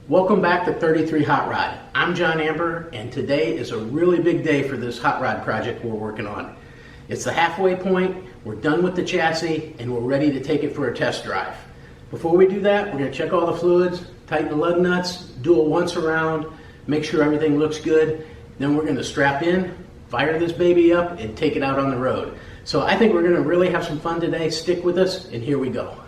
Welcome back to 33 Hot Rod. I'm John Amber, and today is a really big day for this hot rod project we're working on. It's the halfway point, we're done with the chassis, and we're ready to take it for a test drive. Before we do that, we're going to check all the fluids, tighten the lug nuts, do it once around, make sure everything looks good. Then we're going to strap in, fire this baby up, and take it out on the road. So I think we're going to really have some fun today. Stick with us, and here we go.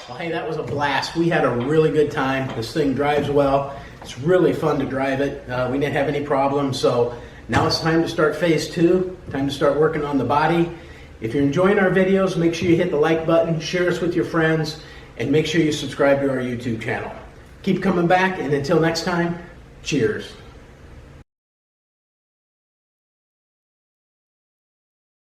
Well, hey, that was a blast. We had a really good time. This thing drives well. It's really fun to drive it. We didn't have any problems. So now it's time to start phase two. Time to start working on the body. If you're enjoying our videos, make sure you hit the like button, share us with your friends, and make sure you subscribe to our YouTube channel. Keep coming back, and until next time, cheers.